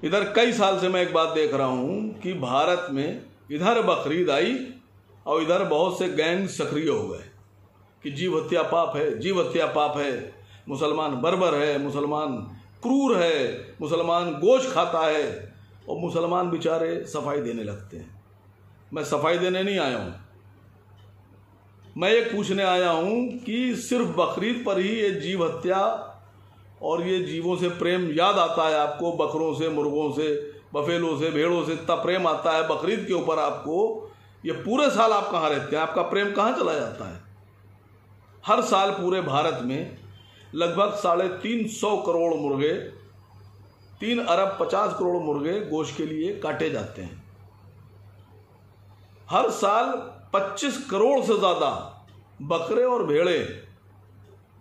इधर कई साल से मैं एक बात देख रहा हूं कि भारत में इधर बकरीद आई और इधर बहुत से गैंग सक्रिय हो गए कि जीव हत्या पाप है, जीव हत्या पाप है, मुसलमान बर्बर है, मुसलमान क्रूर है, मुसलमान गोश्त खाता है और मुसलमान बेचारे सफाई देने लगते हैं। मैं सफाई देने नहीं आया हूं, मैं ये पूछने आया हूं कि सिर्फ बकरीद पर ही ये जीव हत्या और ये जीवों से प्रेम याद आता है आपको? बकरों से, मुर्गों से, बफेलों से, भेड़ों से इतना प्रेम आता है बकरीद के ऊपर आपको? ये पूरे साल आप कहाँ रहते हैं? आपका प्रेम कहाँ चला जाता है? हर साल पूरे भारत में लगभग 350 करोड़ मुर्गे, 3 अरब 50 करोड़ मुर्गे गोश्त के लिए काटे जाते हैं। हर साल 25 करोड़ से ज़्यादा बकरे और भेड़े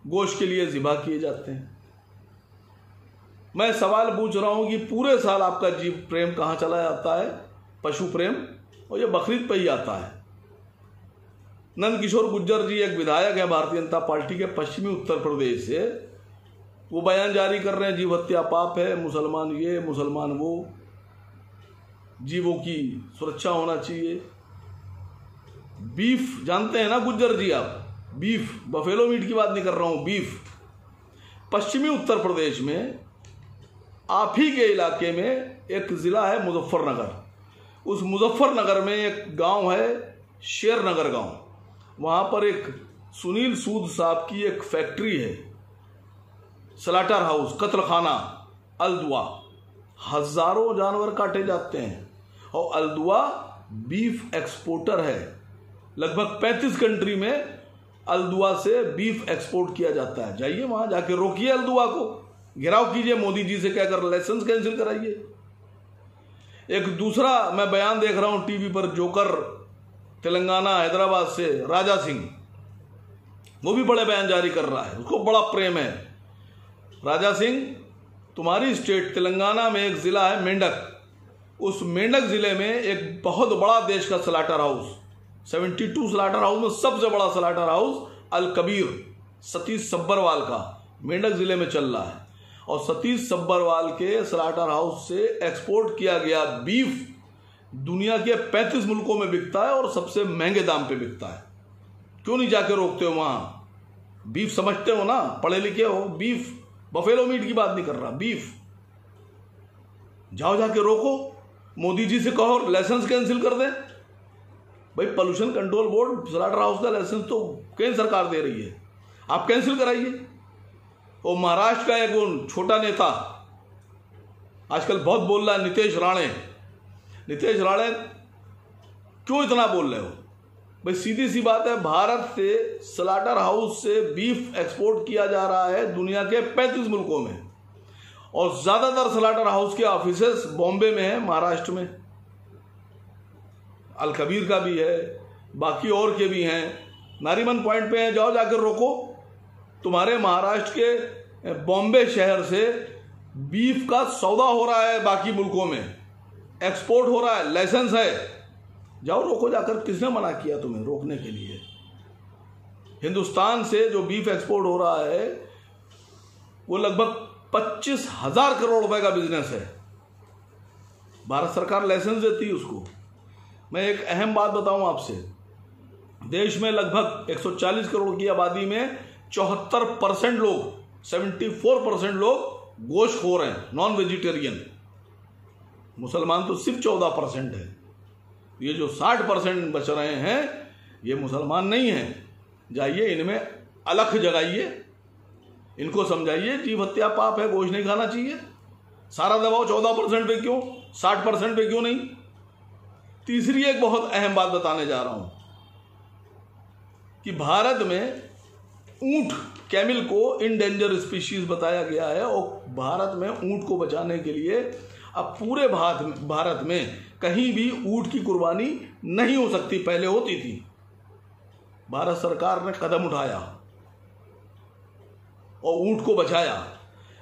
गोश्त के लिए ज़िबा किए जाते हैं। मैं सवाल पूछ रहा हूं कि पूरे साल आपका जीव प्रेम कहां चला जाता है? पशु प्रेम, और ये बकरीद पे ही आता है। नंद किशोर गुर्जर जी एक विधायक है भारतीय जनता पार्टी के पश्चिमी उत्तर प्रदेश से, वो बयान जारी कर रहे हैं जीव हत्या पाप है, मुसलमान ये मुसलमान वो, जीवों की सुरक्षा होना चाहिए। बीफ जानते हैं ना गुर्जर जी आप? बीफ, बफेलो मीट की बात नहीं कर रहा हूं, बीफ। पश्चिमी उत्तर प्रदेश में आप ही के इलाके में एक ज़िला है मुजफ्फरनगर। उस मुजफ्फरनगर में एक गांव है शेरनगर गांव। वहाँ पर एक सुनील सूद साहब की एक फैक्ट्री है, स्लाटर हाउस, कत्लखाना, अलदुआ। हज़ारों जानवर काटे जाते हैं और अलदुआ बीफ एक्सपोर्टर है। लगभग 35 कंट्री में अलदुआ से बीफ एक्सपोर्ट किया जाता है। जाइए वहाँ जाके रोकिए अलदुआ को, घेराव कीजिए, मोदी जी से कहकर लाइसेंस कैंसिल कराइए। एक दूसरा मैं बयान देख रहा हूं टीवी पर, जोकर तेलंगाना हैदराबाद से राजा सिंह, वो भी बड़े बयान जारी कर रहा है, उसको बड़ा प्रेम है। राजा सिंह, तुम्हारी स्टेट तेलंगाना में एक जिला है मेंढक, उस मेंढक जिले में एक बहुत बड़ा देश का स्लाटर हाउस, 72 स्लाटर हाउस में सबसे बड़ा स्लाटर हाउस अल कबीर सतीश सब्बरवाल का मेंढक जिले में चल रहा है। और सतीश सब्बरवाल के स्लाटर हाउस से एक्सपोर्ट किया गया बीफ दुनिया के 35 मुल्कों में बिकता है और सबसे महंगे दाम पे बिकता है। क्यों नहीं जाके रोकते हो वहाँ? बीफ समझते हो ना, पढ़े लिखे हो। बीफ, बफेलो मीट की बात नहीं कर रहा, बीफ। जाओ जाके रोको, मोदी जी से कहो लाइसेंस कैंसिल कर दे। भाई pollution control board slaughter house का लाइसेंस तो केंद्र सरकार दे रही है, आप कैंसिल कराइए। वो महाराष्ट्र का एक छोटा नेता आजकल बहुत बोल रहा है, नितेश राणे। नितेश राणे क्यों इतना बोल रहे हो भाई? सीधी सी बात है, भारत से स्लाटर हाउस से बीफ एक्सपोर्ट किया जा रहा है दुनिया के 35 मुल्कों में, और ज्यादातर स्लाटर हाउस के ऑफिसेस बॉम्बे में है, महाराष्ट्र में। अल कबीर का भी है, बाकी और के भी हैं, नारीमन पॉइंट पे हैं। जाओ जाकर रोको। तुम्हारे महाराष्ट्र के बॉम्बे शहर से बीफ का सौदा हो रहा है, बाकी मुल्कों में एक्सपोर्ट हो रहा है, लाइसेंस है। जाओ रोको जाकर। किसने मना किया तुम्हें रोकने के लिए? हिंदुस्तान से जो बीफ एक्सपोर्ट हो रहा है वो लगभग 25,000 करोड़ रुपए का बिजनेस है। भारत सरकार लाइसेंस देती है उसको। मैं एक अहम बात बताऊं आपसे, देश में लगभग 140 करोड़ की आबादी में 74% लोग, 74% लोग गोश्तखोर हैं, नॉन वेजिटेरियन। मुसलमान तो सिर्फ 14% है। ये जो 60% बच रहे हैं ये मुसलमान नहीं हैं। जाइए इनमें अलख जगाइए, इनको समझाइए जीव हत्या पाप है, गोश्त नहीं खाना चाहिए। सारा दबाव 14% पे क्यों, 60% पे क्यों नहीं? तीसरी एक बहुत अहम बात बताने जा रहा हूं कि भारत में ऊंट, कैमिल को इंडेंजर स्पीशीज बताया गया है, और भारत में ऊंट को बचाने के लिए अब पूरे भारत में कहीं भी ऊंट की कुर्बानी नहीं हो सकती। पहले होती थी, भारत सरकार ने कदम उठाया और ऊंट को बचाया।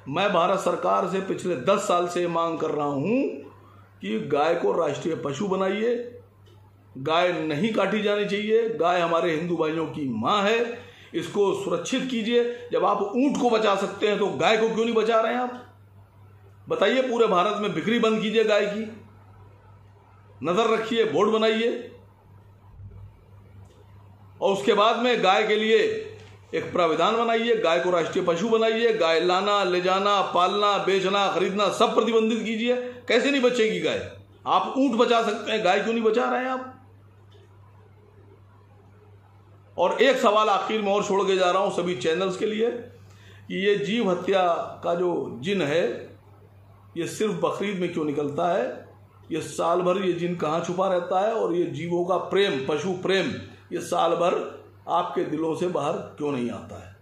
मैं भारत सरकार से पिछले 10 साल से मांग कर रहा हूं कि गाय को राष्ट्रीय पशु बनाइए। गाय नहीं काटी जानी चाहिए। गाय हमारे हिंदू भाइयों की मां है, इसको सुरक्षित कीजिए। जब आप ऊंट को बचा सकते हैं तो गाय को क्यों नहीं बचा रहे हैं आप? बताइए, पूरे भारत में बिक्री बंद कीजिए गाय की, नजर रखिए, बोर्ड बनाइए, और उसके बाद में गाय के लिए एक प्राविधान बनाइए, गाय को राष्ट्रीय पशु बनाइए, गाय लाना, ले जाना, पालना, बेचना, खरीदना सब प्रतिबंधित कीजिए। कैसे नहीं बचेगी गाय? आप ऊंट बचा सकते हैं, गाय क्यों नहीं बचा रहे हैं आप? और एक सवाल आखिर में और छोड़ के जा रहा हूं सभी चैनल्स के लिए कि ये जीव हत्या का जो जिन है ये सिर्फ बकरीद में क्यों निकलता है? ये साल भर ये जिन कहाँ छुपा रहता है? और ये जीवों का प्रेम, पशु प्रेम, ये साल भर आपके दिलों से बाहर क्यों नहीं आता है?